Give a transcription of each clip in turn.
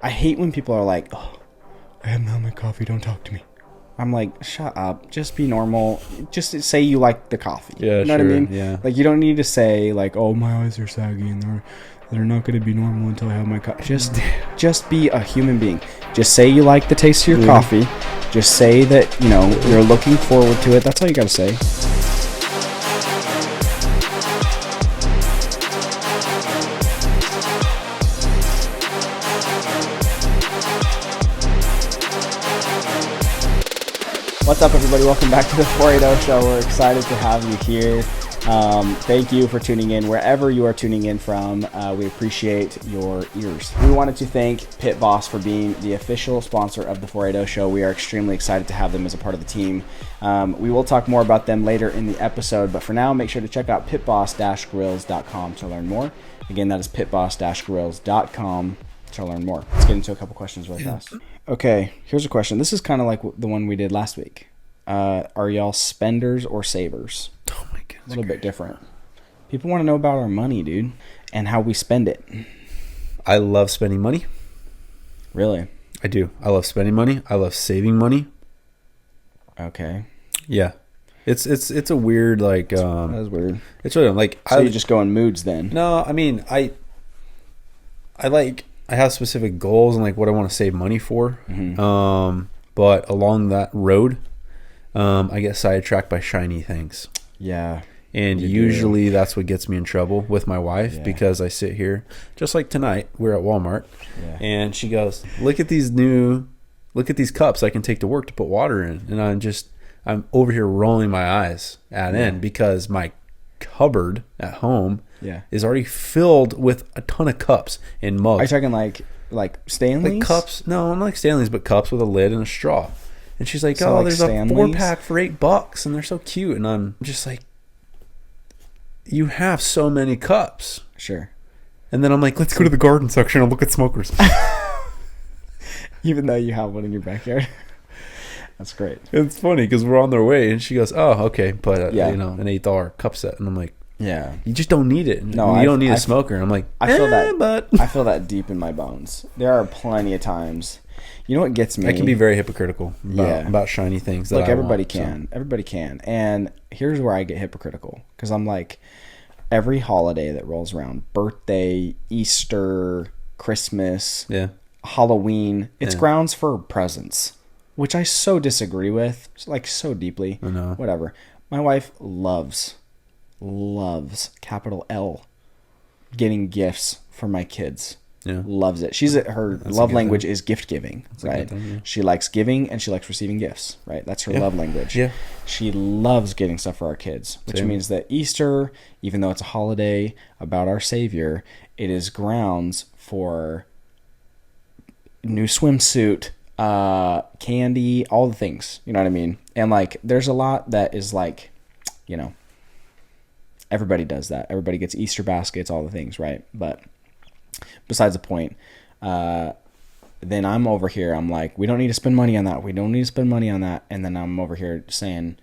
I hate when people are like, oh, I haven't had my coffee, don't talk to me. I'm like, shut up. Just be normal. Just say you like the coffee. Yeah, you know sure. what I mean? Yeah. Like, you don't need to say, like, oh, my eyes are saggy and they're not going to be normal until I have my coffee. Just be a human being. Just say you like the taste of your coffee. Just say that, you're looking forward to it. That's all you got to say. What's up, everybody? Welcome back to the 480 Show. We're excited to have you here. Thank you for tuning in wherever you are tuning in from. We appreciate your ears. We wanted to thank Pit Boss for being the official sponsor of the 480 Show. We are extremely excited to have them as a part of the team. We will talk more about them later in the episode, but for now, make sure to check out pitboss-grills.com to learn more. Again, that is pitboss-grills.com to learn more. Let's get into a couple questions real fast. Okay, here's a question. This is kind of like the one we did last week. Are y'all spenders or savers? Oh my god, a little bit different. People want to know about our money, dude, and how we spend it. I love spending money. Really? I do. I love spending money. I love saving money. Okay. Yeah. It's a weird like that is weird. It's really like so you just go in moods then. No, I mean I have specific goals and like what I want to save money for. Mm-hmm. But along that road, I get sidetracked by shiny things. Yeah. And usually that's what gets me in trouble with my wife because I sit here, just like tonight, we're at Walmart, and she goes, look at these cups I can take to work to put water in. And I'm over here rolling my eyes at end because my cupboard at home is already filled with a ton of cups and mugs. Are you talking like Stanley's? Like cups? No, not like Stanley's, but cups with a lid and a straw. And she's like, so like there's Stanley's? A 4-pack for $8 and they're so cute. And I'm just like, you have so many cups. Sure. And then I'm like, let's go to the garden section and look at smokers. Even though you have one in your backyard. That's great. It's funny because we're on their way and she goes, oh, okay. But, an $8 cup set. And I'm like, yeah, you just don't need it. No, you don't need a smoker. I'm like, I feel that deep in my bones. There are plenty of times. You know what gets me? I can be very hypocritical about shiny things. Look, everybody can. And here's where I get hypocritical because I'm like, every holiday that rolls around, birthday, Easter, Christmas, Halloween, it's grounds for presents, which I so disagree with, like so deeply. I know. Whatever. My wife loves capital L getting gifts for my kids. Loves it. Her love language is gift giving, right? She likes giving and she likes receiving gifts, right? That's her love language. Yeah. She loves getting stuff for our kids, which means that Easter, even though it's a holiday about our Savior, it is grounds for new swimsuit, candy, all the things. You know what I mean? And like, there's a lot that is like, everybody does that. Everybody gets Easter baskets, all the things, right? But besides the point, then I'm over here. I'm like, we don't need to spend money on that. We don't need to spend money on that. And then I'm over here saying,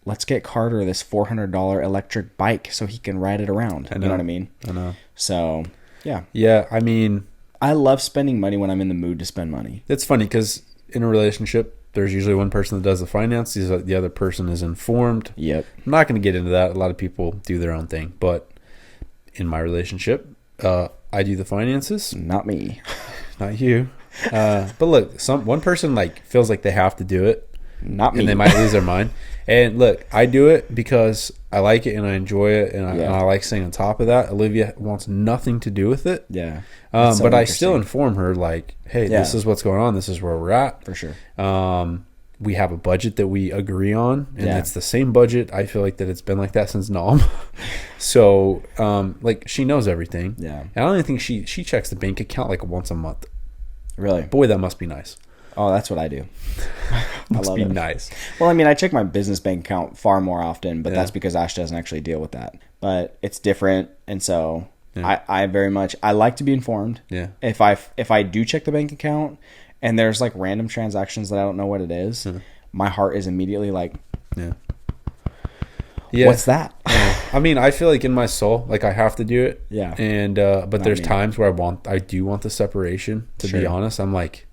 let's get Carter this $400 electric bike so he can ride it around. You know what I mean? I know. So, yeah. Yeah, I mean, I love spending money when I'm in the mood to spend money. It's funny because in a relationship, there's usually one person that does the finances, the other person is informed. Yep. I'm not going to get into that. A lot of people do their own thing. But in my relationship, I do the finances. Not me. Not you. But look, one person like feels like they have to do it. Not me. And they might lose their mind. And look, I do it because I like it and I enjoy it and I like staying on top of that. Olivia wants nothing to do with it. Yeah. But I still inform her like, hey, this is what's going on. This is where we're at. For sure. We have a budget that we agree on, and it's the same budget. I feel like that it's been like that since Nam. So, like, she knows everything. Yeah. And I don't even think she checks the bank account like once a month. Really? Boy, that must be nice. Oh, that's what I do. Must be nice. Well, I mean, I check my business bank account far more often, but that's because Ash doesn't actually deal with that. But it's different, and so I like to be informed. Yeah. If I do check the bank account and there's like random transactions that I don't know what it is, my heart is immediately like, yeah. what's that? I mean, I feel like in my soul, like I have to do it. Yeah. And but there's times where I do want the separation. To be honest, I'm like,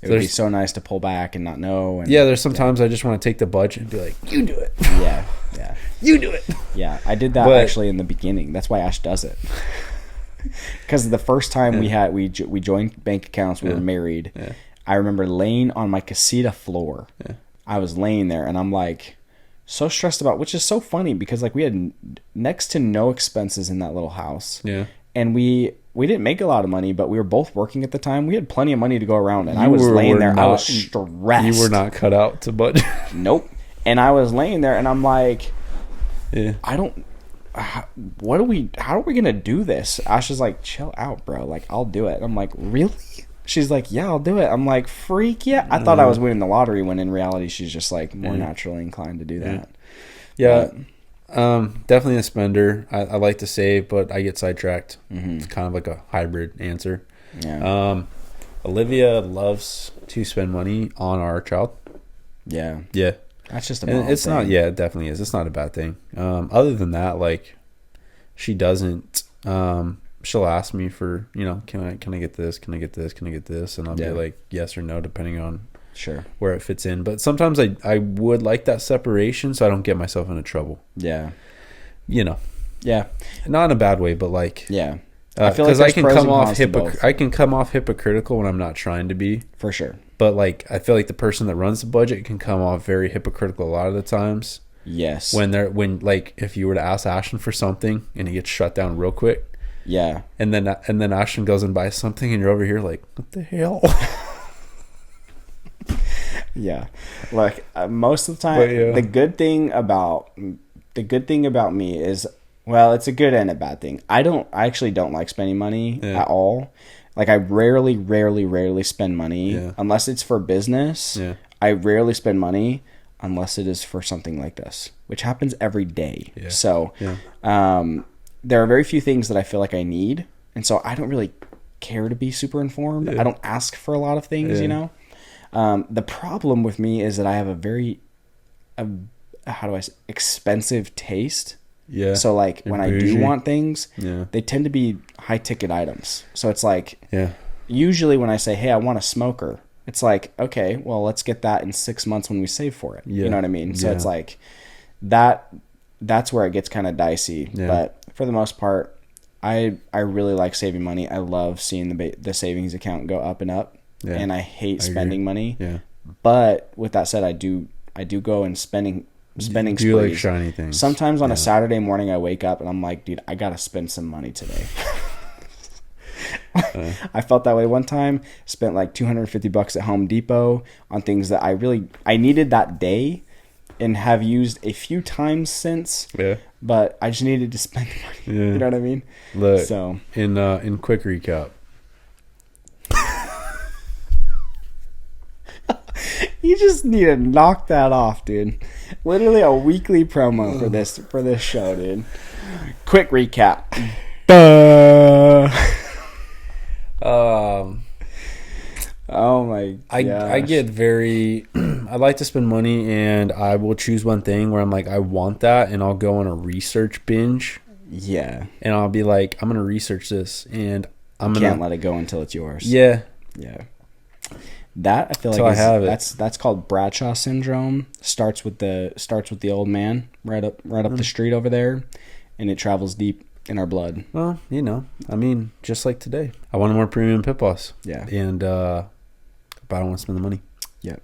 it would be so nice to pull back and not know. And, yeah, there's sometimes I just want to take the budget and be like, you do it. Yeah, you do it. Yeah, I did that actually in the beginning. That's why Ash does it. Because the first time we joined bank accounts, we were married. Yeah. I remember laying on my casita floor. Yeah. I was laying there, and I'm like, so stressed about, which is so funny because like we had next to no expenses in that little house. Yeah, and we didn't make a lot of money, but we were both working at the time. We had plenty of money to go around, and I was laying there. I was stressed. You were not cut out to budget. Nope. And I was laying there, and I'm like, how are we gonna do this? Ash is like, chill out, bro. Like, I'll do it. I'm like, really? She's like, yeah, I'll do it. I'm like, freak yeah. I thought I was winning the lottery when in reality she's just like more naturally inclined to do that. Yeah. Definitely a spender. I like to save, but I get sidetracked. Mm-hmm. It's kind of like a hybrid answer. Yeah. Olivia loves to spend money on our child. Yeah. Yeah. That's just a bad thing. It's not. Yeah, it definitely is. It's not a bad thing. Other than that, like, she doesn't. She'll ask me for, can I get this? Can I get this? Can I get this? And I'll be like yes or no, depending on where it fits in. But sometimes I would like that separation so I don't get myself into trouble. Yeah. Yeah. Not in a bad way, but like I feel like I can come off hypocritical when I'm not trying to be. For sure. But like I feel like the person that runs the budget can come off very hypocritical a lot of the times. Yes. When if you were to ask Ashton for something and he gets shut down real quick. Yeah. And then Ashton goes and buys something and you're over here like, what the hell? Yeah. Like most of the time, the good thing about me is, well, it's a good and a bad thing. I actually don't like spending money at all. Like I rarely spend money unless it's for business. Yeah. I rarely spend money unless it is for something like this, which happens every day. Yeah. So, there are very few things that I feel like I need. And so I don't really care to be super informed. Yeah. I don't ask for a lot of things, The problem with me is that I have a very, expensive taste. Yeah. So like when I do want things, they tend to be high ticket items. So it's like, usually when I say, hey, I want a smoker, it's like, okay, well, let's get that in 6 months when we save for it. Yeah. You know what I mean? So it's like that's where it gets kind of dicey. Yeah. But for the most part, I really like saving money. I love seeing the savings account go up and up, and I hate spending money. Yeah. But with that said, I do go and spending sprees. You like shiny things. Sometimes on a Saturday morning, I wake up and I'm like, dude, I gotta spend some money today. I felt that way one time. Spent like $250 at Home Depot on things that I needed that day. And have used a few times since, but I just needed to spend the money. Yeah. You know what I mean? Look, so in quick recap, you just need to knock that off, dude. Literally a weekly promo for this show, dude. Quick recap. Oh my gosh. I get very I like to spend money and I will choose one thing where I'm like I want that and I'll go on a research binge. Yeah. And I'll be like I'm going to research this and can't let it go until it's yours. Yeah. Yeah. That I feel like that's called Bradshaw syndrome. Starts with the old man right up the street over there, and it travels deep in our blood. Well, I mean, just like today, I want a more premium pit boss. Yeah. And but I don't want to spend the money. Yeah.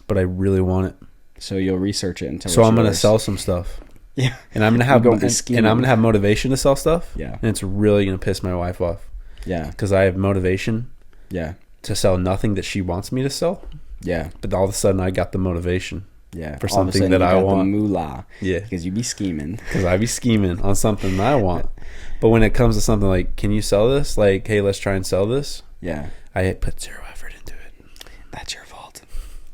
But I really want it. So you'll research it until. So I'm gonna sell some stuff. Yeah. And I'm gonna have motivation to sell stuff. Yeah. And it's really gonna piss my wife off. Yeah. Because I have motivation. Yeah. To sell nothing that she wants me to sell. Yeah. But all of a sudden I got the motivation. Yeah. For something that I want. The moolah. Yeah. Because you be scheming. Because I be scheming on something that I want. But when it comes to something like, can you sell this? Like, hey, let's try and sell this. Yeah. I put zero effort into it. That's your fault.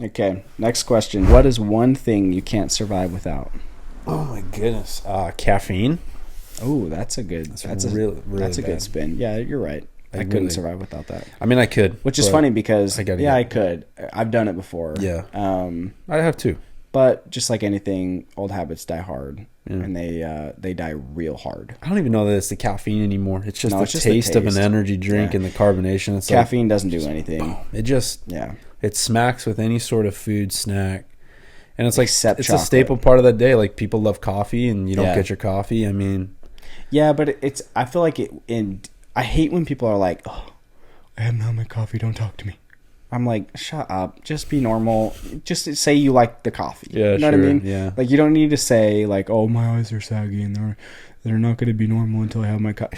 Okay. Next question. What is one thing you can't survive without? Oh my goodness. Caffeine. Oh, that's a good. That's a good spin. Yeah, you're right. I couldn't survive without that. I mean, I could. Which is funny because I could. I've done it before. Yeah. I have too. But just like anything, old habits die hard, and they die real hard. I don't even know that it's the caffeine anymore. It's just, the taste of an energy drink and the carbonation. It's caffeine doesn't do anything. It just it smacks with any sort of food snack, and it's like it's a staple part of the day. Like people love coffee, and you don't get your coffee. I mean, but I feel like I hate when people are like, "Oh, I haven't had my coffee. Don't talk to me." I'm like, shut up. Just be normal. Just say you like the coffee. Yeah, you know what I mean? Yeah. Like, you don't need to say, like, oh, my eyes are saggy and they're not going to be normal until I have my coffee.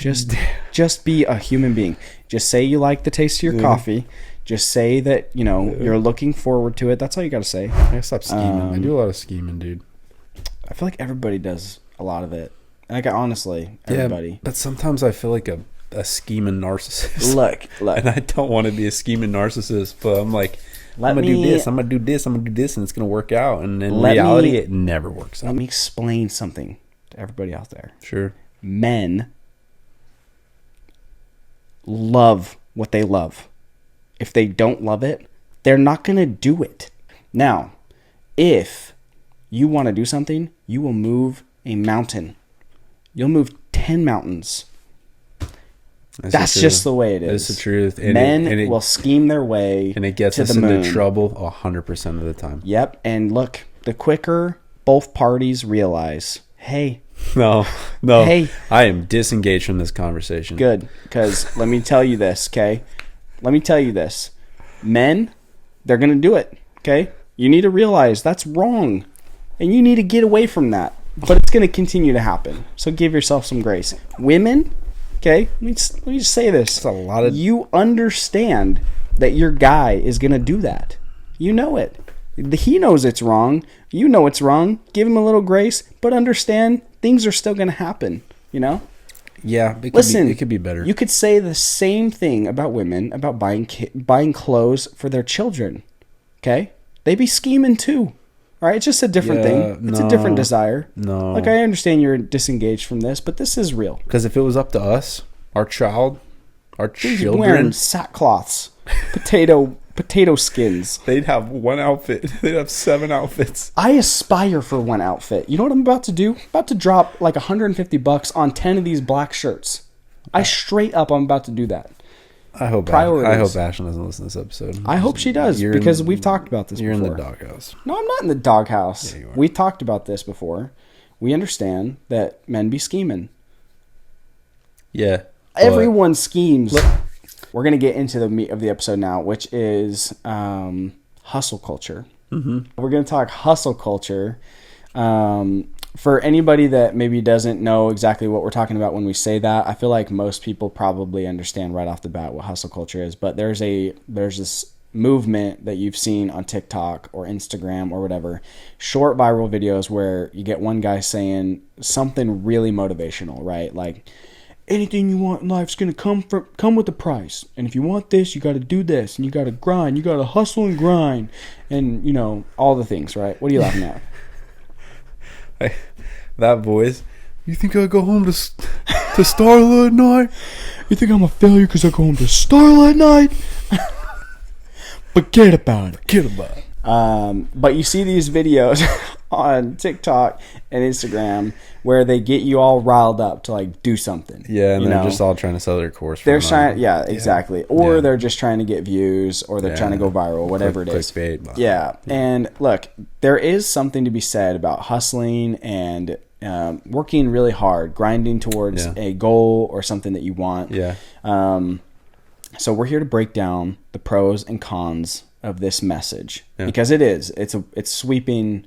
Just be a human being. Just say you like the taste of your coffee. Just say that, you're looking forward to it. That's all you got to say. I gotta stop scheming. I do a lot of scheming, dude. I feel like everybody does a lot of it. Like, honestly, everybody. Yeah, but sometimes I feel like a scheming narcissist. Look. And I don't want to be a scheming narcissist, but I'm like, I'm going to do this, I'm going to do this, I'm going to do this, and it's going to work out. And in reality, it never works out. Let me explain something to everybody out there. Sure. Men love what they love. If they don't love it, they're not going to do it. Now, if you want to do something, you will move a mountain. You'll move 10 mountains. That's just the way it is. That's the truth. Men will scheme their way and it gets us into trouble 100% of the time. Yep. And look, the quicker both parties realize, hey. No. Hey. I am disengaged from this conversation. Good. Because let me tell you this, okay? Let me tell you this. Men, they're going to do it, okay? You need to realize that's wrong. And you need to get away from that. But it's going to continue to happen. So give yourself some grace. Women... Okay, let me just say this. That's a lot of... You understand that your guy is going to do that. You know it. He knows it's wrong. You know it's wrong. Give him a little grace, but understand things are still going to happen, Yeah, it could be better. You could say the same thing about women, about buying clothes for their children. Okay? They be scheming too. All right, it's just a different thing. It's a different desire. No. Like, I understand you're disengaged from this, but this is real. Because if it was up to us, our children... wearing sackcloths, potato skins. They'd have one outfit. They'd have 7 outfits. I aspire for one outfit. You know what I'm about to do? I'm about to drop like $150 on 10 of these black shirts. I'm about to do that. I hope Ashlyn doesn't listen to this episode. I hope she does, because we've talked about this before. You're in the doghouse. No, I'm not in the doghouse. Yeah, you are. We talked about this before. We understand that men be scheming. Yeah. Everyone schemes. We're going to get into the meat of the episode now, which is hustle culture. Mm-hmm. We're going to talk hustle culture. For anybody that maybe doesn't know exactly what we're talking about when we say that, I feel like most people probably understand right off the bat what hustle culture is. But there's this movement that you've seen on TikTok or Instagram or whatever, short viral videos where you get one guy saying something really motivational, right? Like, anything you want in life's gonna come with a price, and if you want this, you got to do this, and you got to grind, you got to hustle and grind, and all the things, right? What are you laughing at? That voice. You think I go home to Starlight Night? You think I'm a failure because I go home to Starlight Night? Forget about it. But you see these videos on TikTok and Instagram where they get you all riled up to like do something. Yeah, and they're just all trying to sell their course. They're trying, exactly. Or they're just trying to get views, or they're trying to go viral, whatever it is. Clickbait. Yeah, and look, there is something to be said about hustling and working really hard, grinding towards a goal or something that you want. Yeah. So we're here to break down the pros and cons of this message, because it's sweeping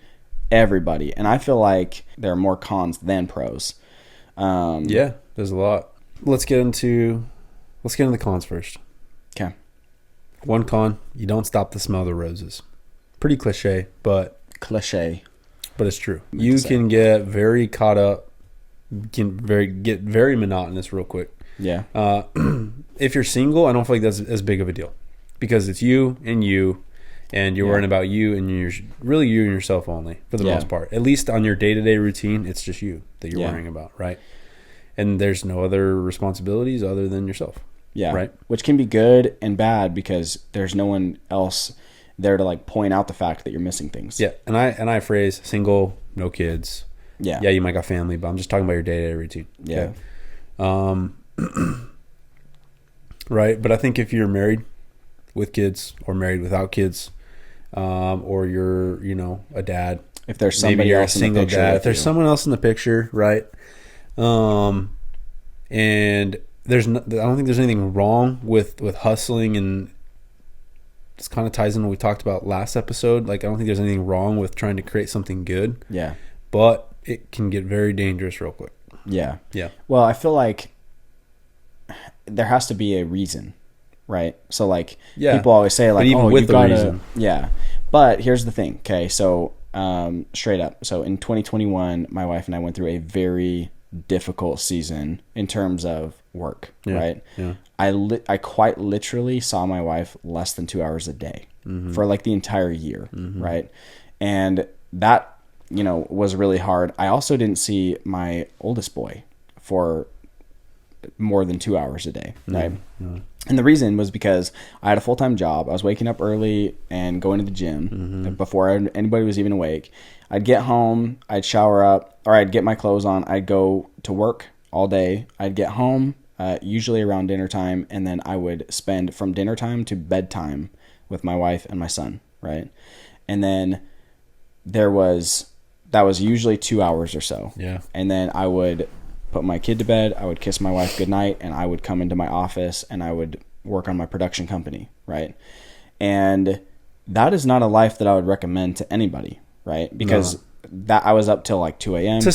everybody, and I feel like there are more cons than pros. There's a lot. Let's get into the cons first. Okay. One con: you don't stop to smell the roses. Pretty cliche, but it's true. You can get very caught up, get very monotonous real quick. Yeah. If you're single, I don't feel like that's as big of a deal, because it's you, and you're worrying about you, and you're really you and yourself only for the most part. At least on your day-to-day routine, it's just you that you're worrying about, right? And there's no other responsibilities other than yourself. Yeah. Right. Which can be good and bad, because there's no one else there to like point out the fact that you're missing things. Yeah. And I phrase single, no kids. Yeah. Yeah, you might got family, but I'm just talking about your day-to-day routine. Yeah. Okay? Right. But I think if you're married with kids or married without kids, or you're, you know, a dad, if there's somebody else in the picture, if there's someone else in the picture, right? And I don't think there's anything wrong with hustling, and this kind of ties in what we talked about last episode. Like, I don't think there's anything wrong with trying to create something good. Yeah. But it can get very dangerous real quick. Yeah. Yeah. Well, I feel like there has to be a reason, right? So like, people always say like, even with the reason. Yeah. But here's the thing. Okay. So, straight up. So in 2021, my wife and I went through a very difficult season in terms of work, right? Yeah. I quite literally saw my wife less than 2 hours a day for like the entire year, right? And that, you know, was really hard. I also didn't see my oldest boy for more than 2 hours a day, right? And the reason was because I had a full-time job. I was waking up early and going to the gym before anybody was even awake. I'd get home, I'd shower up, or I'd get my clothes on. I'd go to work all day. I'd get home, usually around dinner time, and then I would spend from dinner time to bedtime with my wife and my son, right? And then that was usually 2 hours or so. Yeah. And then I would put my kid to bed, I would kiss my wife goodnight, and I would come into my office and I would work on my production company, right? And that is not a life that I would recommend to anybody, right? Because that I was up till like 2 a.m. To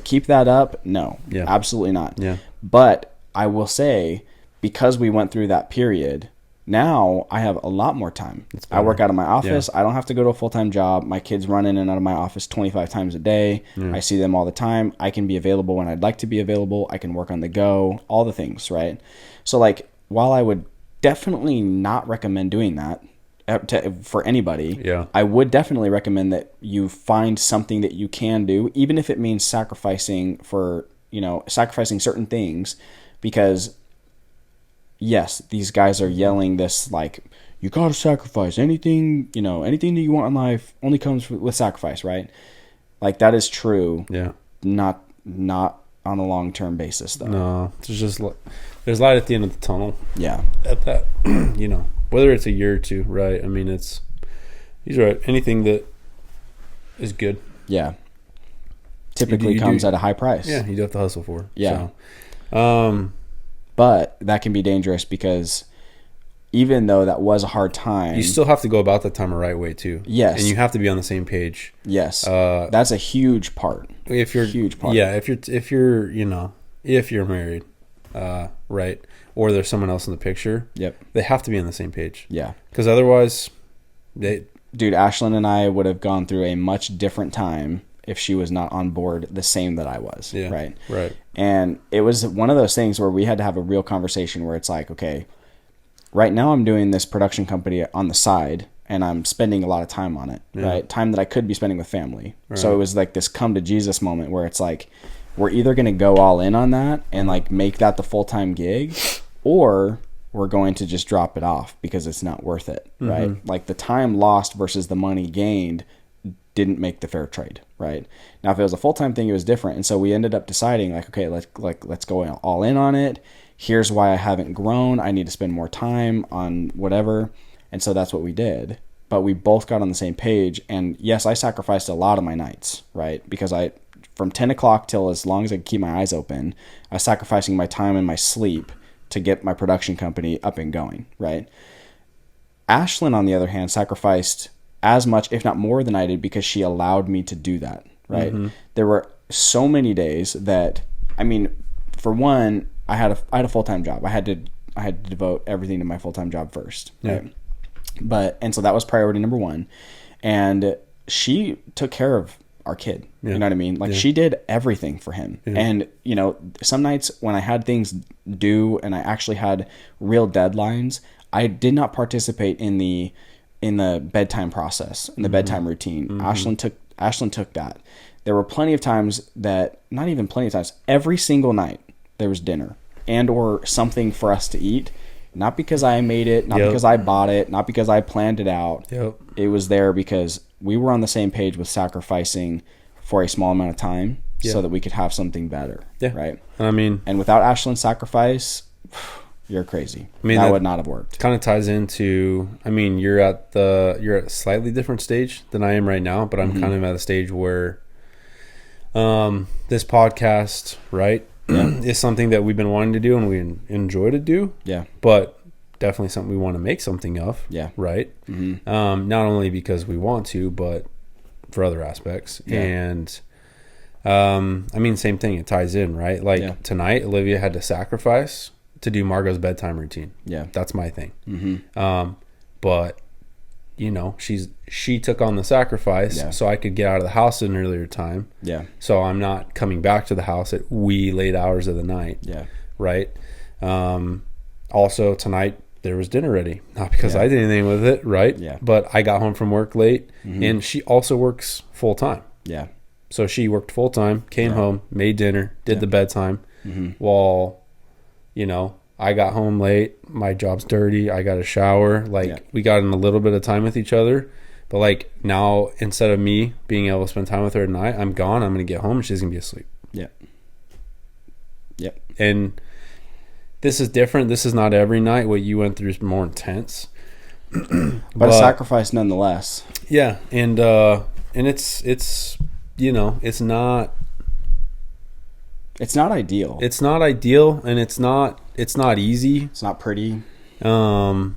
keep that up, no, absolutely not. Yeah. But I will say, because we went through that period, now I have a lot more time. I work out of my office. I don't have to go to a full-time job. My kids run in and out of my office 25 times a day. I see them all the time. I can be available when I'd like to be available. I can work on the go, all the things, right? So like, while I would definitely not recommend doing that for anybody, I would definitely recommend that you find something that you can do, even if it means sacrificing certain things, because yes, these guys are yelling this like, you gotta sacrifice anything, anything that you want in life only comes with sacrifice, right? Like, that is true. Yeah. Not on a long-term basis though. No, there's light at the end of the tunnel. Yeah. At that, whether it's a year or two, right? I mean, he's right. Anything that is good. Yeah. Typically comes at a high price. Yeah, you do have to hustle for. Yeah. So. But that can be dangerous, because even though that was a hard time, you still have to go about that time the right way too. Yes. And you have to be on the same page. Yes. That's a huge part. Huge part. Yeah. If you're married, right, or there's someone else in the picture. Yep. They have to be on the same page. Yeah. Because otherwise, dude, Ashlyn and I would have gone through a much different time if she was not on board the same that I was. Yeah. Right. Right. And it was one of those things where we had to have a real conversation where it's like, okay, right now I'm doing this production company on the side and I'm spending a lot of time on it, right? Time that I could be spending with family. Right. So it was like this come to Jesus moment where it's like, we're either going to go all in on that and like make that the full-time gig, or we're going to just drop it off because it's not worth it, right? Like, the time lost versus the money gained didn't make the fair trade, right? Now, if it was a full-time thing, it was different. And so we ended up deciding like, okay, let's go all in on it. Here's why I haven't grown. I need to spend more time on whatever. And so that's what we did. But we both got on the same page. And yes, I sacrificed a lot of my nights, right? Because from 10 o'clock till as long as I could keep my eyes open, I was sacrificing my time and my sleep to get my production company up and going, right? Ashlyn, on the other hand, sacrificed as much, if not more than I did, because she allowed me to do that, right? There were so many days that, I mean, for one, I had a full-time job. I had to devote everything to my full-time job first, right? And so that was priority number one. And she took care of our kid. You know what I mean? Like, she did everything for him. And, some nights when I had things due and I actually had real deadlines, I did not participate in the bedtime process, in the bedtime routine. Ashlyn took that. There were plenty of times not even plenty of times, every single night there was dinner and or something for us to eat. Not because I made it, not because I bought it, not because I planned it out. It was there because we were on the same page with sacrificing for a small amount of time so that we could have something better. Right. I mean, and without Ashlyn's sacrifice, you're crazy. I mean, that would not have worked. Kind of ties into, I mean, you're at a slightly different stage than I am right now, but I'm kind of at a stage where this podcast, right, is something that we've been wanting to do and we enjoy to do. Yeah. But definitely something we want to make something of. Yeah. Right. Not only because we want to, but for other aspects. Yeah. And I mean, same thing. It ties in, right? Like tonight, Olivia had to sacrifice to do Margot's bedtime routine. Yeah. That's my thing. But you know, she took on the sacrifice so I could get out of the house at an earlier time. Yeah. So I'm not coming back to the house at wee late hours of the night. Yeah. Right. Also tonight there was dinner ready, not because I did anything with it. Right. Yeah. But I got home from work late and she also works full time. Yeah. So she worked full time, came home, made dinner, did the bedtime while, you know, I got home late. My job's dirty. I got a shower. Like we got in a little bit of time with each other. But like now, instead of me being able to spend time with her at night, I'm gone. I'm going to get home and she's going to be asleep. Yeah. Yep. And this is different. This is not every night. What you went through is more intense. but a sacrifice nonetheless. Yeah. And it's, you know, it's not ideal. It's not ideal, and it's not easy. It's not pretty. And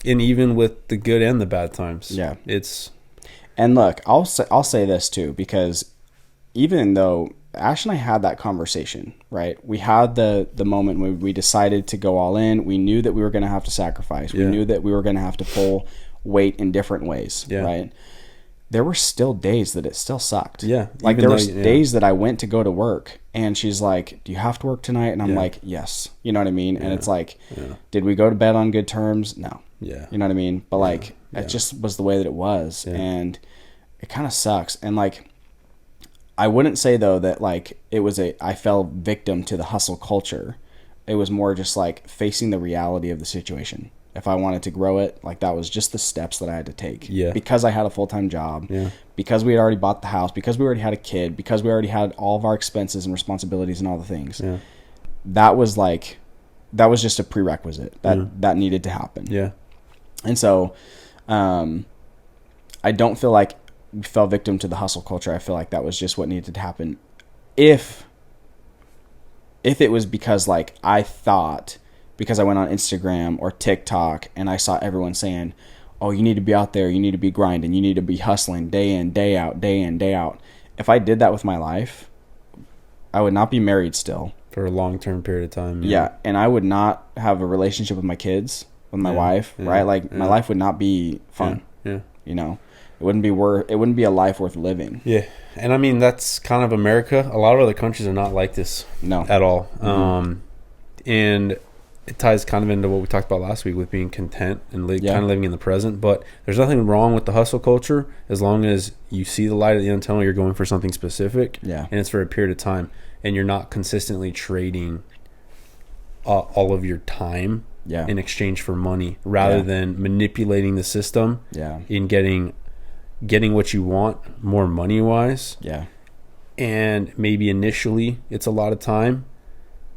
even with the good and the bad times. Yeah. And look, I'll say this too, because even though Ash and I had that conversation, right? We had the moment when we decided to go all in. We knew that we were going to have to sacrifice. We knew that we were going to have to pull weight in different ways, right? There were still days that it still sucked. Yeah. Like there were days that I went to go to work and she's like, do you have to work tonight? And I'm like, yes. You know what I mean? And it's like, did we go to bed on good terms? No. Yeah. You know what I mean? But like, it just was the way that it was. Yeah. And it kind of sucks. And like, I wouldn't say though that like I fell victim to the hustle culture. It was more just like facing the reality of the situation. If I wanted to grow it, like that was just the steps that I had to take. Yeah. Because I had a full-time job. Yeah. Because we had already bought the house. Because we already had a kid. Because we already had all of our expenses and responsibilities and all the things. Yeah. That was just a prerequisite that needed to happen. Yeah. And so, I don't feel like we fell victim to the hustle culture. I feel like that was just what needed to happen. If it was because like I thought, because I went on Instagram or TikTok and I saw everyone saying, oh, you need to be out there, you need to be grinding, you need to be hustling day in, day out, day in, day out. If I did that with my life, I would not be married still. For a long-term period of time. Yeah, and I would not have a relationship with my kids, with my wife, right? Like my life would not be fun. Yeah. You know, it wouldn't be a life worth living. Yeah. And I mean, that's kind of America. A lot of other countries are not like this at all. And it ties kind of into what we talked about last week with being content and kind of living in the present. But there's nothing wrong with the hustle culture as long as you see the light at the end of the tunnel. You're going for something specific, and it's for a period of time, and you're not consistently trading all of your time in exchange for money, rather than manipulating the system in getting what you want more money wise. Yeah, and maybe initially it's a lot of time.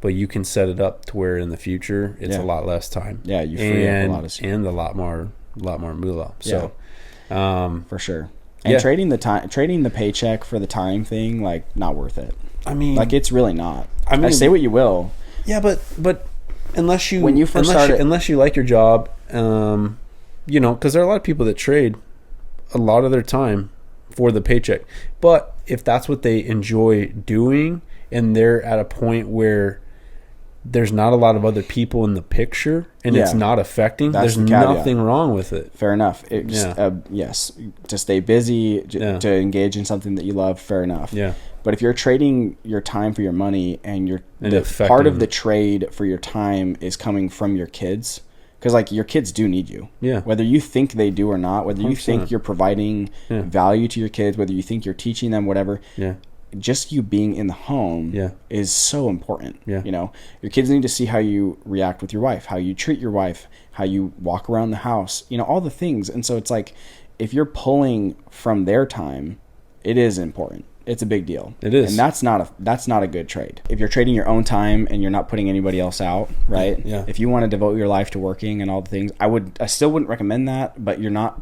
But you can set it up to where in the future it's a lot less time. Yeah, you free up a lot of stuff. And a lot more moolah. So, for sure. And trading the paycheck for the time thing, like, not worth it. I mean, like, it's really not. I mean, say what you will. Yeah, but unless you unless you like your job, you know, because there are a lot of people that trade a lot of their time for the paycheck. But if that's what they enjoy doing, and they're at a point where there's not a lot of other people in the picture and it's not affecting, there's nothing wrong with it. Fair enough. Yes, to stay busy, to engage in something that you love, fair enough. Yeah. But if you're trading your time for your money and part of the trade for your time is coming from your kids, because like your kids do need you. Yeah. Whether you think they do or not, whether 100%. You think you're providing value to your kids, whether you think you're teaching them, whatever. Yeah. just you being in the home is so important. Yeah. You know, your kids need to see how you react with your wife, how you treat your wife, how you walk around the house, you know, all the things. And so it's like, if you're pulling from their time, it is important. It's a big deal. It is. And that's not a good trade. If you're trading your own time and you're not putting anybody else out, right? Yeah. If you want to devote your life to working and all the things, I still wouldn't recommend that, but you're not,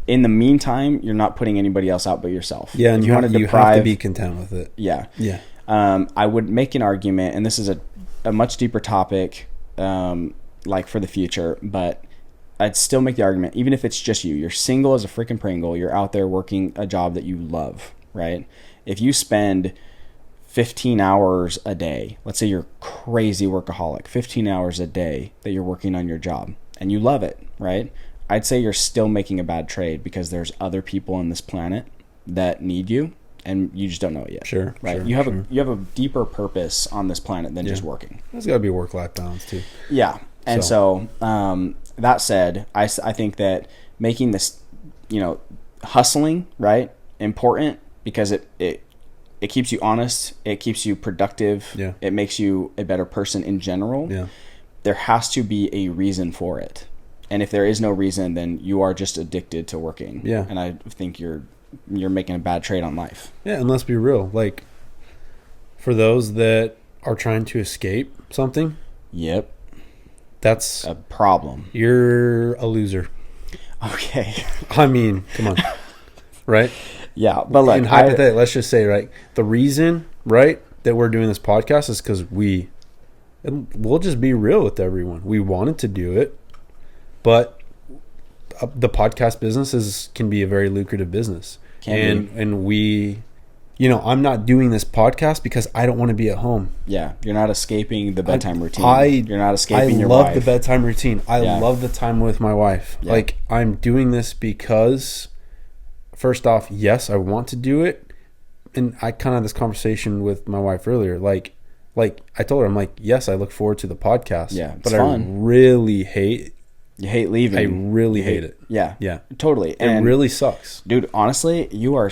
in the meantime, you're not putting anybody else out but yourself. Yeah, and you have to be content with it. Yeah. Yeah. I would make an argument, and this is a much deeper topic, like for the future, but I'd still make the argument, even if it's just you're single as a freaking Pringle, you're out there working a job that you love, right? If you spend 15 hours a day, let's say you're crazy workaholic, 15 hours a day that you're working on your job and you love it, right? I'd say you're still making a bad trade, because there's other people on this planet that need you and you just don't know it yet. Sure. Right. Sure, you have a deeper purpose on this planet than just working. There's got to be work-life balance too. Yeah. And so that said, I think that making this, you know, hustling, right, important, because it keeps you honest, it keeps you productive, it makes you a better person in general. Yeah. There has to be a reason for it. And if there is no reason, then you are just addicted to working. Yeah. And I think you're making a bad trade on life. Yeah, and let's be real. Like, for those that are trying to escape something, yep, that's a problem. You're a loser. Okay. I mean, come on. Right? Yeah, but like, and hypothetically, let's just say, right, the reason, right, that we're doing this podcast is because we'll just be real with everyone. We wanted to do it, but the podcast business can be a very lucrative business. And we, you know, I'm not doing this podcast because I don't want to be at home. Yeah, you're not escaping the bedtime routine. You're not escaping your wife. I love the bedtime routine. I love the time with my wife. Yeah. Like, I'm doing this because, first off, yes, I want to do it. And I kind of had this conversation with my wife earlier. Like I told her, I'm like, yes, I look forward to the podcast. Yeah, but fun. I really hate. You hate leaving. I really hate it. Yeah. Yeah. Totally. And it really sucks. Dude, honestly, you are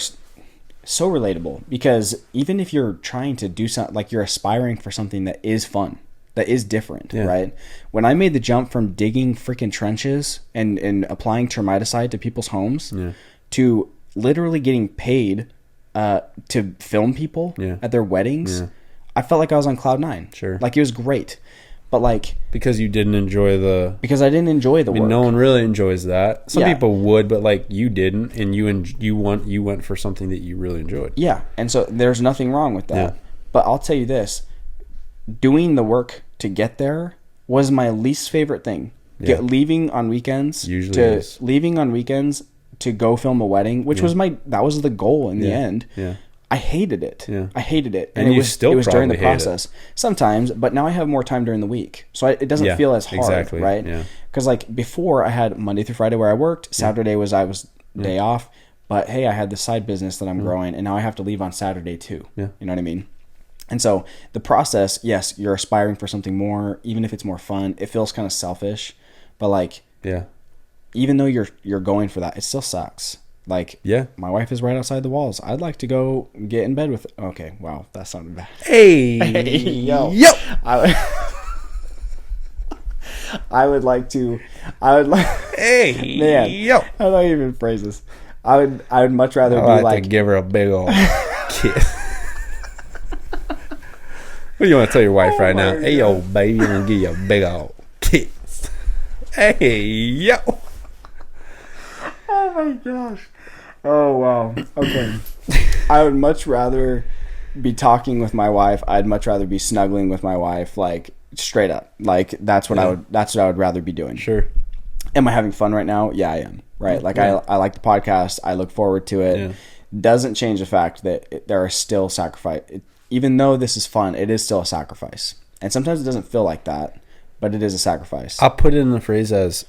so relatable, because even if you're trying to do something, like you're aspiring for something that is fun, that is different, right? When I made the jump from digging freaking trenches and applying termiticide to people's homes to literally getting paid to film people at their weddings, I felt like I was on cloud nine. Sure. Like, it was great. But like, because you didn't enjoy because I didn't enjoy the work. No one really enjoys that. Some people would, but like, you didn't, and you went for something that you really enjoyed. Yeah, and so there's nothing wrong with that. Yeah. But I'll tell you this: doing the work to get there was my least favorite thing. Yeah. Leaving on weekends to go film a wedding, which was that was the goal in the end. Yeah. I hated it. Yeah. I hated it. And it was during the process. Sometimes, but now I have more time during the week. So it doesn't feel as hard, right? Yeah. Because like before, I had Monday through Friday where I worked. Saturday was day off. But hey, I had this side business that I'm growing, and now I have to leave on Saturday too. Yeah. You know what I mean? And so the process, yes, you're aspiring for something more, even if it's more fun. It feels kind of selfish, but like, even though you're going for that, it still sucks. Like, my wife is right outside the walls. I'd like to go get in bed with. Okay, wow, that sounded bad. Hey, yo. I would like. Hey, man, yo. How do I even phrase this? I would much rather be like to give her a big old kiss. What do you want to tell your wife right now? God. Hey, yo, baby, I'm gonna give you a big old kiss. Hey, yo. Oh my gosh. Oh wow. Okay. I would much rather be talking with my wife. I'd much rather be snuggling with my wife, like straight up. Like that's what I would rather be doing. Sure. Am I having fun right now? Yeah, I am. Right. Like I like the podcast. I look forward to it. Yeah. Doesn't change the fact that there are still sacrifice. Even though this is fun, it is still a sacrifice. And sometimes it doesn't feel like that, but it is a sacrifice. I'll put it in the phrase as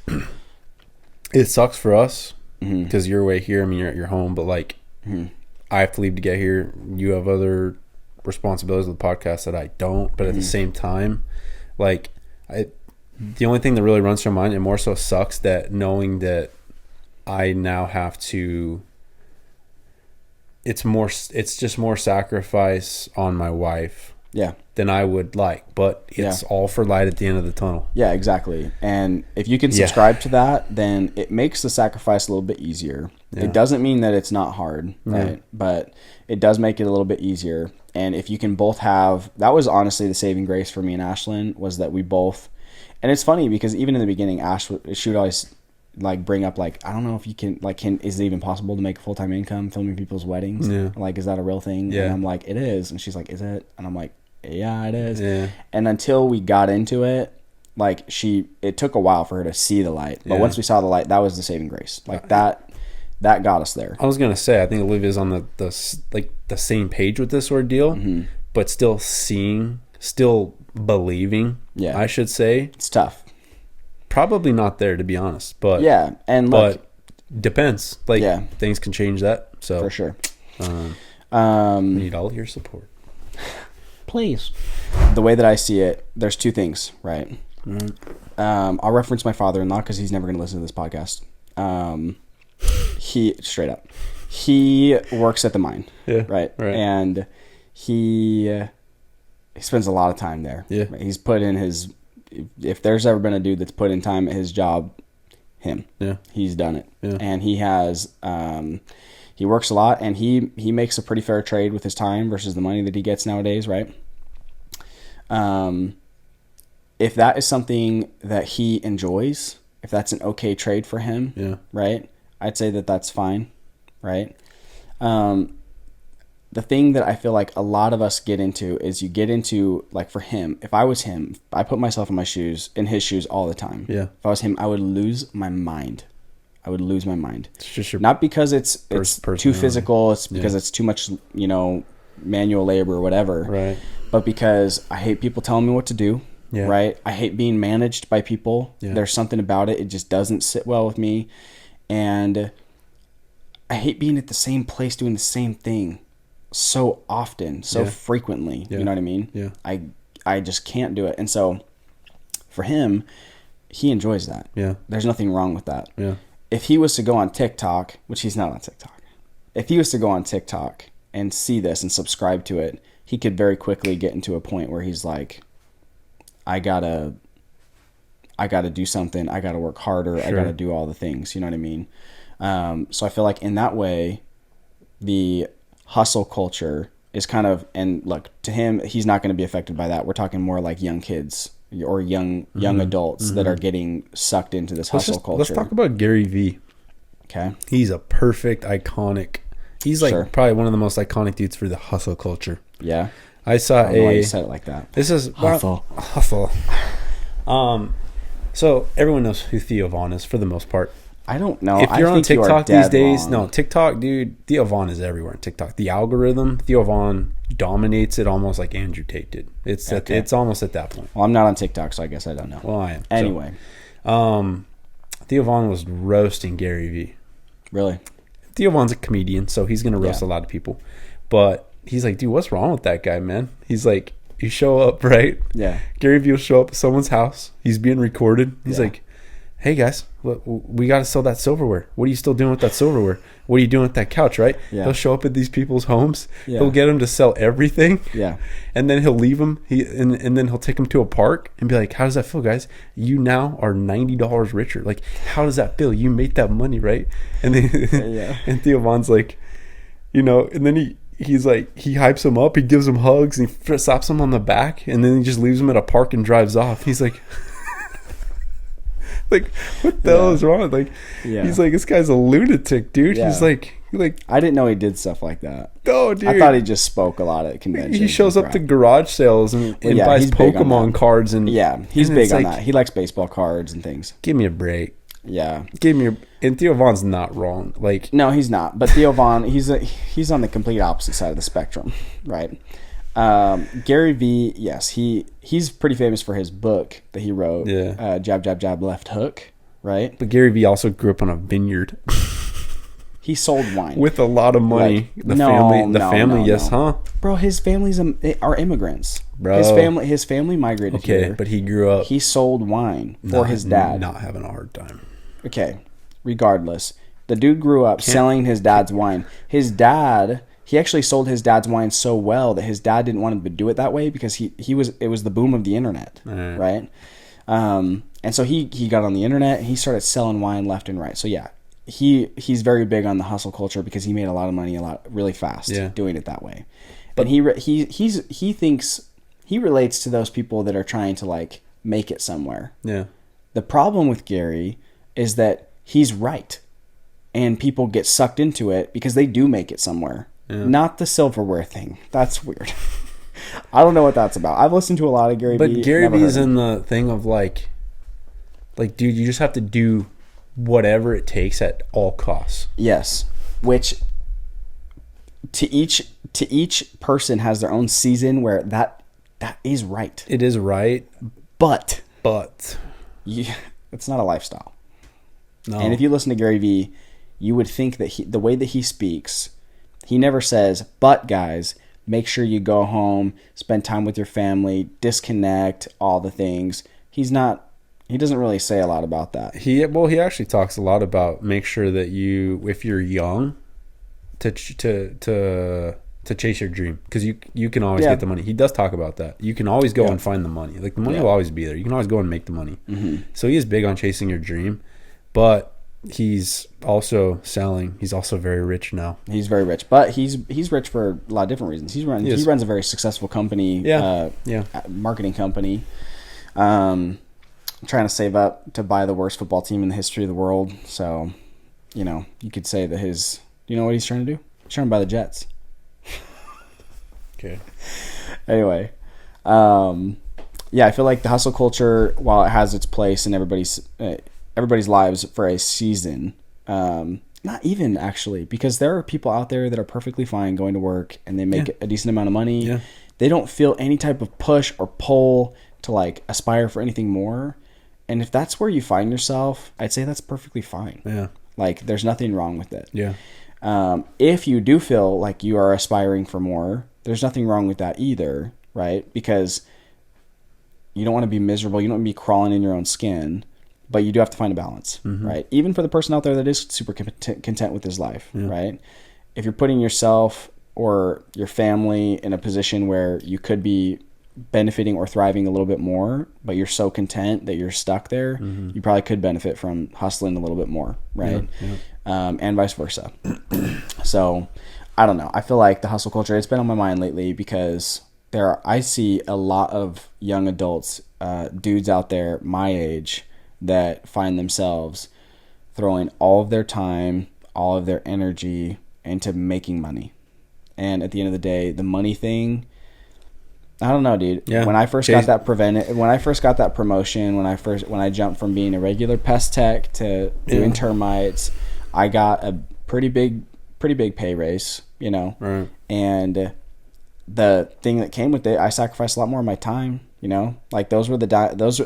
it sucks for us. Because you're way here, I mean, you're at your home, but like, I have to leave to get here. You have other responsibilities with the podcast that I don't, but at the same time, like, the only thing that really runs through my mind, and more so sucks, that knowing that I now have to it's just more sacrifice on my wife Yeah. than I would like, but it's all for light at the end of the tunnel. Yeah, exactly. And if you can subscribe to that, then it makes the sacrifice a little bit easier. Yeah. It doesn't mean that it's not hard, right? But it does make it a little bit easier. And if you can both have, that was honestly the saving grace for me and Ashlyn, was that we both, and it's funny because even in the beginning, she would always like bring up like, I don't know if you can, like, is it even possible to make a full-time income filming people's weddings? Yeah. Like, is that a real thing? Yeah. And I'm like, it is. And she's like, is it? And I'm like, yeah, it is. Yeah. And until we got into it, like it took a while for her to see the light. But once we saw the light, that was the saving grace. Like that got us there. I was going to say, I think Olivia's on the same page with this ordeal, but still believing, I should say. It's tough. Probably not there, to be honest, but yeah, and look, depends. Like things can change that. So for sure, we need all your support, please. The way that I see it, there's two things, right? I'll reference my father-in-law because he's never going to listen to this podcast. He straight up, he works at the mine, right? And he spends a lot of time there. Yeah, right? He's put in his. If there's ever been a dude that's put in time at his job, him. Yeah. He's done it. Yeah. And he has he works a lot, and he makes a pretty fair trade with his time versus the money that he gets nowadays, right? If that is something that he enjoys, if that's an okay trade for him, right? I'd say that that's fine, right? The thing that I feel like a lot of us get into is you get into, like, for him, if I was him, I put myself in his shoes all the time. Yeah. If I was him, I would lose my mind. It's just not because it's too physical. It's because it's too much, manual labor or whatever. Right. But because I hate people telling me what to do. Yeah. Right. I hate being managed by people. Yeah. There's something about it. It just doesn't sit well with me. And I hate being at the same place doing the same thing so often, so frequently. You know what I mean? Yeah. I just can't do it. And so for him, he enjoys that. Yeah. There's nothing wrong with that. Yeah. If he was to go on TikTok, which he's not on TikTok, if he was to go on TikTok and see this and subscribe to it, he could very quickly get into a point where he's like, I gotta do something. I gotta work harder. Sure. I gotta do all the things. You know what I mean? So I feel like in that way, the hustle culture is kind of, and look, to him, he's not going to be affected by that. We're talking more like young kids or young adults that are getting sucked into this hustle culture. Let's talk about Gary Vee. Okay. He's a perfect iconic. He's like probably one of the most iconic dudes for the hustle culture. Yeah. I saw why you said it like that. This is hustle. So everyone knows who Theo Von is for the most part. I don't know. If you're on TikTok these days, no, TikTok, dude, Theo Von is everywhere on TikTok. The algorithm, Theo Von dominates it almost like Andrew Tate did. It's almost at that point. Well, I'm not on TikTok, so I guess I don't know. Well, I am. Anyway. So, Theo Von was roasting Gary Vee. Really? Theo Von's a comedian, so he's going to roast a lot of people. But he's like, dude, what's wrong with that guy, man? He's like, you show up, right? Yeah. Gary Vee will show up at someone's house. He's being recorded. He's like, hey guys, we got to sell that silverware. What are you still doing with that silverware? What are you doing with that couch, right? Yeah. He'll show up at these people's homes. Yeah. He'll get them to sell everything. Yeah. And then he'll leave them. And then he'll take them to a park and be like, how does that feel, guys? You now are $90 richer. Like, how does that feel? You made that money, right? And then and Theo Von's like, and then he's like, he hypes him up. He gives him hugs and he slaps him on the back. And then he just leaves him at a park and drives off. He's like... Like, what the hell is wrong? Like, he's like, this guy's a lunatic, dude. Yeah. He's like, I didn't know he did stuff like that. Oh, dude. I thought he just spoke a lot at conventions. He shows up to garage sales and buys Pokemon cards. And he's big on that. He likes baseball cards and things. Give me a break. Yeah. And Theo Von's not wrong. Like, no, he's not. But Theo Von, he's on the complete opposite side of the spectrum, right? Gary Vee, yes, he's pretty famous for his book that he wrote. Yeah. Jab, jab, jab, left hook, right? But Gary Vee also grew up on a vineyard. He sold wine with a lot of money. Like, family, yes, huh? Bro, his families are immigrants. Bro, his family migrated here. Okay, but he grew up. He sold wine for his dad. Not having a hard time. Okay, regardless, the dude grew up selling his dad's wine. His dad he actually sold his dad's wine so well that his dad didn't want him to do it that way because it was the boom of the internet, right? And so he got on the internet and he started selling wine left and right. So yeah, he's very big on the hustle culture because he made a lot of money really fast doing it that way. But he thinks he relates to those people that are trying to like make it somewhere. Yeah. The problem with Gary is that he's right, and people get sucked into it because they do make it somewhere. Yeah. Not the silverware thing. That's weird. I don't know what that's about. I've listened to a lot of Gary Vee. But Gary Vee's in the thing of like, dude, you just have to do whatever it takes at all costs. Yes. Which to each person has their own season where that is right. It is right. But it's not a lifestyle. No. And if you listen to Gary Vee, you would think that the way that he speaks, he never says, but guys, make sure you go home, spend time with your family, disconnect, all the things. He doesn't really say a lot about that. He actually talks a lot about make sure that if you're young, to chase your dream, because you can always get the money. He does talk about that. You can always go and find the money. Like the money will always be there. You can always go and make the money. Mm-hmm. So he is big on chasing your dream, but he's also selling. He's also very rich now. He's very rich, but he's rich for a lot of different reasons. He runs a very successful company, marketing company. Trying to save up to buy the worst football team in the history of the world. So, you could say that you know what he's trying to do? He's trying to buy the Jets. Okay. Anyway, I feel like the hustle culture, while it has its place in everybody's lives for a season, not even actually, because there are people out there that are perfectly fine going to work and they make a decent amount of money. Yeah. They don't feel any type of push or pull to like aspire for anything more. And if that's where you find yourself, I'd say that's perfectly fine. Yeah. Like there's nothing wrong with it. Yeah. If you do feel like you are aspiring for more, there's nothing wrong with that either, right? Because you don't want to be miserable. You don't want to be crawling in your own skin, but you do have to find a balance, right? Even for the person out there that is super content with his life, right? If you're putting yourself or your family in a position where you could be benefiting or thriving a little bit more, but you're so content that you're stuck there, you probably could benefit from hustling a little bit more, right? And vice versa. So I don't know. I feel like the hustle culture, it's been on my mind lately because I see a lot of young adults, dudes out there my age, that find themselves throwing all of their time, all of their energy into making money. And at the end of the day, the money thing, I don't know, dude. Yeah. When I first got that promotion, when I jumped from being a regular pest tech to doing termites, I got a pretty big pay raise, Right. And the thing that came with it, I sacrificed a lot more of my time, Like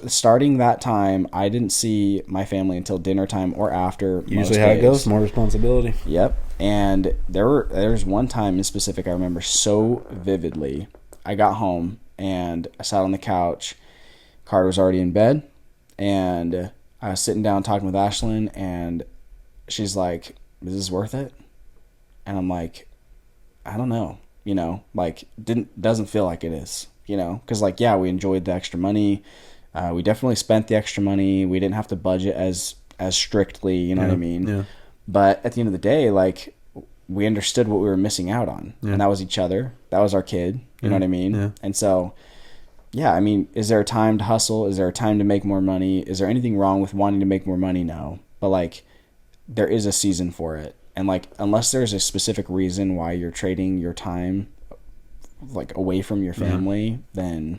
starting that time, I didn't see my family until dinner time or after. Usually how it goes, more responsibility. Yep. And there's one time in specific I remember so vividly. I got home and I sat on the couch. Carter was already in bed, and I was sitting down talking with Ashlyn, and she's like, "Is this worth it?" And I'm like, "I don't know, doesn't feel like it is, because we enjoyed the extra money, we definitely spent the extra money, we didn't have to budget as strictly, you know what I mean? Yeah. But at the end of the day, we understood what we were missing out on, and that was each other. That was our kid. You know what I mean? Yeah. And so, is there a time to hustle? Is there a time to make more money? Is there anything wrong with wanting to make more money? No. But there is a season for it. And unless there's a specific reason why you're trading your time away from your family, then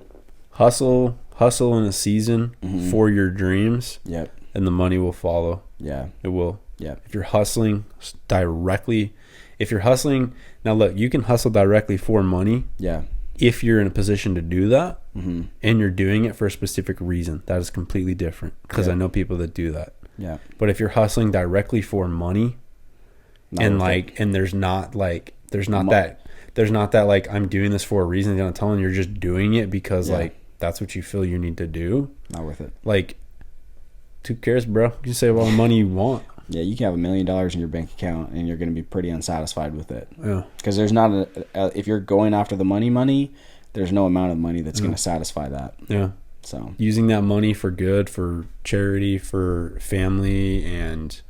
hustle in a season for your dreams. Yep. And the money will follow. Yeah. It will. Yeah. If you're hustling now, look, you can hustle directly for money. Yeah. If you're in a position to do that, and you're doing it for a specific reason, that is completely different. Because I know people that do that. Yeah. But if you're hustling directly for money, and there's not that I'm doing this for a reason. I'm telling you, you're just doing it because that's what you feel you need to do. Not worth it. Who cares, bro? You can save all the money you want. Yeah, you can have $1 million in your bank account and you're going to be pretty unsatisfied with it. Yeah. Because there's not if you're going after the money, there's no amount of money that's going to satisfy that. Yeah. So using that money for good, for charity, for family, and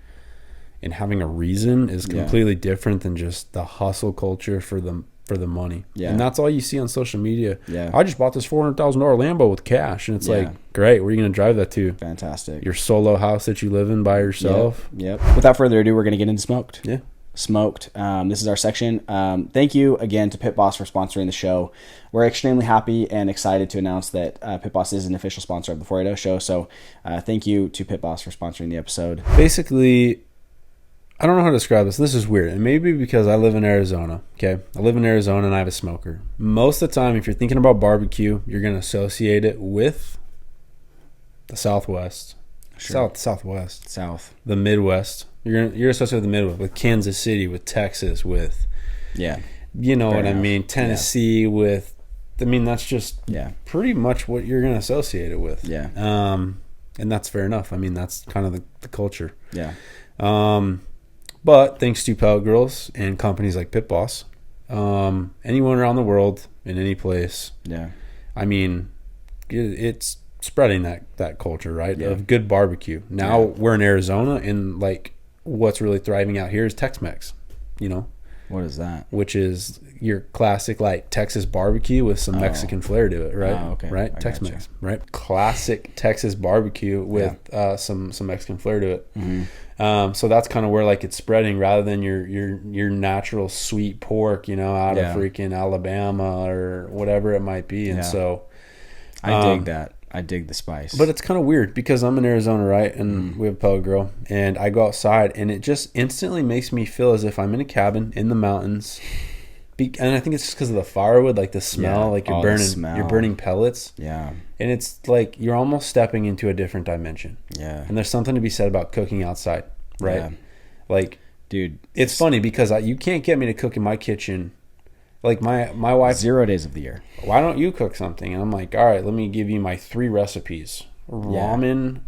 having a reason is completely different than just the hustle culture for the money. Yeah. And that's all you see on social media. Yeah. I just bought this $400,000 Lambo with cash. And it's like, great. Where are you going to drive that to? Fantastic. Your solo house that you live in by yourself. Yep. Without further ado, we're going to get into Smoked. Yeah. Smoked. This is our section. Thank you again to Pit Boss for sponsoring the show. We're extremely happy and excited to announce that Pit Boss is an official sponsor of the 480 show. So thank you to Pit Boss for sponsoring the episode. Basically, I don't know how to describe this. This is weird. And maybe because I live in Arizona. Okay. I live in Arizona and I have a smoker. Most of the time, if you're thinking about barbecue, you're going to associate it with the Southwest. Sure. South. The Midwest. You're associated with the Midwest, with Kansas City, with Texas, with you know what I mean, Tennessee, with that's just pretty much what you're gonna associate it with. Yeah. And that's fair enough. I mean, that's kind of the culture. Yeah. But thanks to Pellet Grills and companies like Pit Boss, anyone around the world in any place. Yeah. I mean, it's spreading that culture, right? Of good barbecue. Now we're in Arizona, and like what's really thriving out here is Tex-Mex, you know. What is that? Which is your classic like Texas barbecue with some Mexican flair to it, right? Oh, okay. Right? Tex-Mex, right? Classic Texas barbecue with some Mexican flair to it. Mm-hmm. So that's kind of where like it's spreading, rather than your natural sweet pork, you know, out of freaking Alabama or whatever it might be. And so I dig that. I dig the spice. But it's kind of weird because I'm in Arizona, right? And we have a pellet grill. And I go outside and it just instantly makes me feel as if I'm in a cabin in the mountains. And I think it's just because of the firewood, like the smell, like you're burning pellets. Yeah. And it's like you're almost stepping into a different dimension. Yeah. And there's something to be said about cooking outside, right? Yeah. Like, dude, it's funny because you can't get me to cook in my kitchen. Like my wife, 0 days of the year. Why don't you cook something? And I'm like, all right, let me give you my 3 recipes: ramen,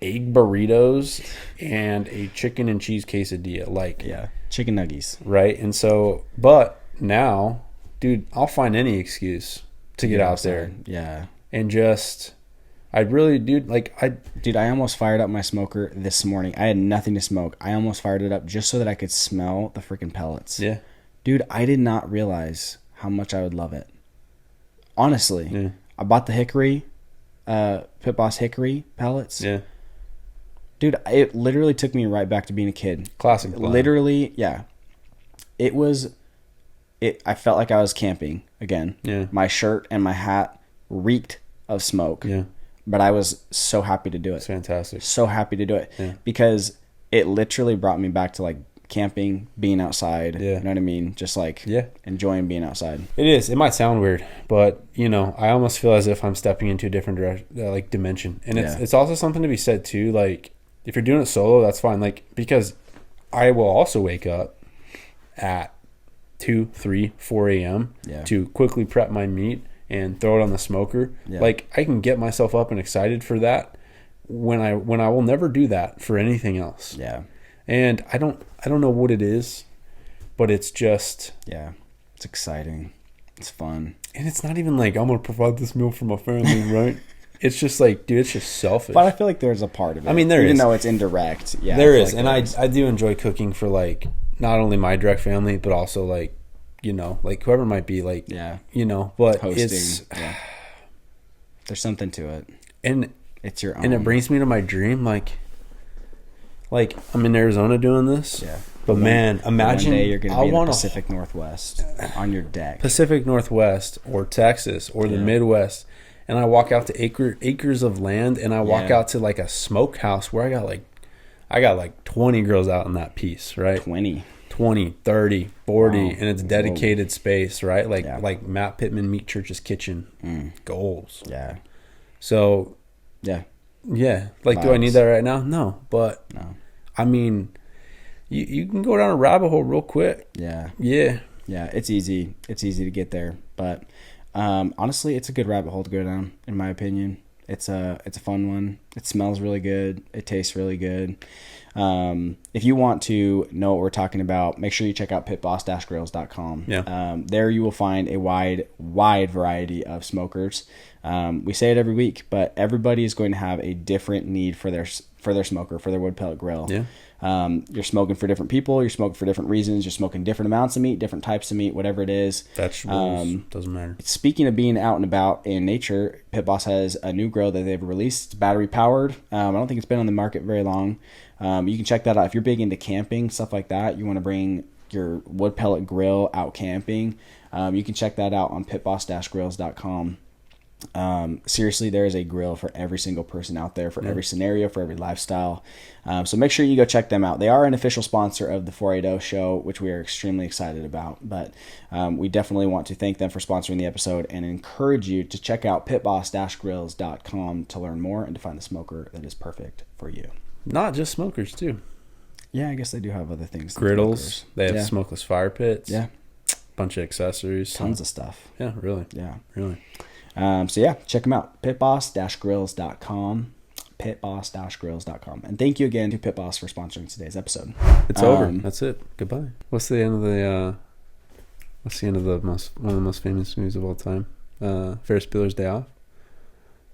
egg burritos, and a chicken and cheese quesadilla. Like, chicken nuggies, right? And so, but now, dude, I'll find any excuse to get out there, and just, I really, dude, I almost fired up my smoker this morning. I had nothing to smoke. I almost fired it up just so that I could smell the freaking pellets. Yeah. Dude, I did not realize how much I would love it. Honestly, I bought the hickory, Pit Boss hickory pellets. Yeah. Dude, it literally took me right back to being a kid. Classic plan. Literally, yeah. I felt like I was camping again. Yeah. My shirt and my hat reeked of smoke. Yeah. But I was so happy to do it. It's fantastic. So happy to do it. Yeah. Because it literally brought me back to like camping, being outside. You know what I mean? Just like enjoying being outside. It is. It might sound weird, but you know, I almost feel as if I'm stepping into a different dimension. And it's also something to be said too. Like if you're doing it solo, that's fine. Like because I will also wake up at 2, 3, 4 a.m. To quickly prep my meat and throw it on the smoker. Like I can get myself up and excited for that when I will never do that for anything else. And I don't know what it is, but it's just it's exciting. It's fun. And it's not even like I'm gonna provide this meal for my family, right? It's just like, dude, it's just selfish. But I feel like there's a part of it. I mean, there is. Even though it's indirect. Yeah. There is. Like and I do enjoy cooking for like not only my direct family, but also like, you know, like whoever might be like you know, but hosting, it's there's something to it. And it's your own. And it brings me to my dream, like I'm in Arizona doing this. Yeah. But man, imagine one day you're going to be in the Pacific Northwest on your deck. Pacific Northwest or Texas or the Midwest. And I walk out to acres of land and I walk out to like a smokehouse where I got like 20 grills out in that piece, right? 20, 30, 40 and it's dedicated space, right? Like Matt Pittman Meat Church's kitchen goals. Yeah. So yeah. Like vibes. Do I need that right now? No, but I mean, you can go down a rabbit hole real quick. Yeah. It's easy to get there, but honestly, it's a good rabbit hole to go down, in my opinion. It's a fun one. It smells really good. It tastes really good. If you want to know what we're talking about, make sure you check out pitboss-grills.com. Yeah. There you will find a wide variety of smokers. We say it every week, but everybody is going to have a different need for their smoker, for their wood pellet grill. Yeah. You're smoking for different people. You're smoking for different reasons. You're smoking different amounts of meat, different types of meat, whatever it is. Vegetables, doesn't matter. Speaking of being out and about in nature, Pit Boss has a new grill that they've released. It's battery powered. I don't think it's been on the market very long. You can check that out if you're big into camping, stuff like that. You want to bring your wood pellet grill out camping. You can check that out on pitboss-grills.com. Seriously, there is a grill for every single person out there, for every scenario, for every lifestyle. So make sure you go check them out. They are an official sponsor of the 480 show, which we are extremely excited about. But we definitely want to thank them for sponsoring the episode and encourage you to check out pitboss-grills.com to learn more and to find the smoker that is perfect for you. Not just smokers too. Yeah, I guess they do have other things. Griddles. They have smokeless fire pits. Yeah. Bunch of accessories. Tons of stuff. Yeah, really. Yeah. Really. So yeah, check them out. pitboss-grills.com. pitboss-grills.com. And thank you again to Pit Boss for sponsoring today's episode. It's over. That's it. Goodbye. What's the end of one of the most famous movies of all time? Ferris Bueller's Day Off.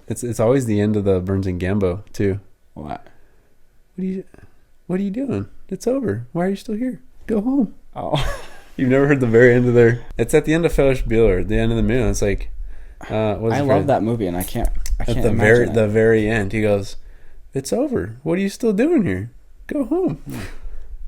It's always the end of the Burns and Gambo too. What? What are you doing? It's over. Why are you still here? Go home. Oh. You've never heard the very end of their... It's at the end of Ferris Bueller, at the end of the movie. It's like... I love that movie, and I can't at the very end, he goes, "It's over. What are you still doing here? Go home."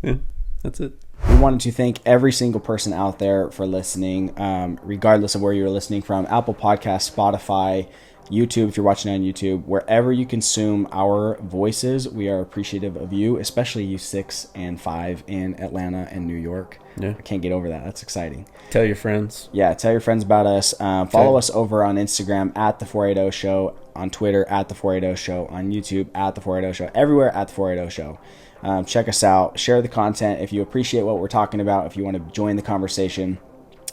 Yeah, that's it. We wanted to thank every single person out there for listening, regardless of where you're listening from. Apple Podcasts, Spotify, YouTube, if you're watching on YouTube, wherever you consume our voices, we are appreciative of you, especially you 6 and 5 in Atlanta and New York. Yeah. I can't get over that. That's exciting. Tell your friends. Yeah, tell your friends about us. Follow us over on Instagram at The 480 Show, on Twitter at The 480 Show, on YouTube at The 480 Show, everywhere at The 480 Show. Check us out. Share the content. If you appreciate what we're talking about, if you want to join the conversation,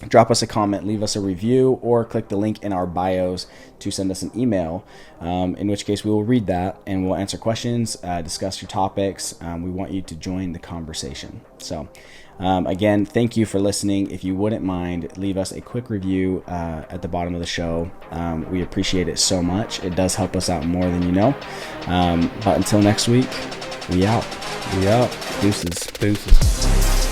drop us a comment, leave us a review, or click the link in our bios to send us an email, in which case we will read that and we'll answer questions, discuss your topics. We want you to join the conversation. So again, thank you for listening. If you wouldn't mind, leave us a quick review at the bottom of the show. We appreciate it so much. It does help us out more than you know. But until next week, we out. We out. Deuces.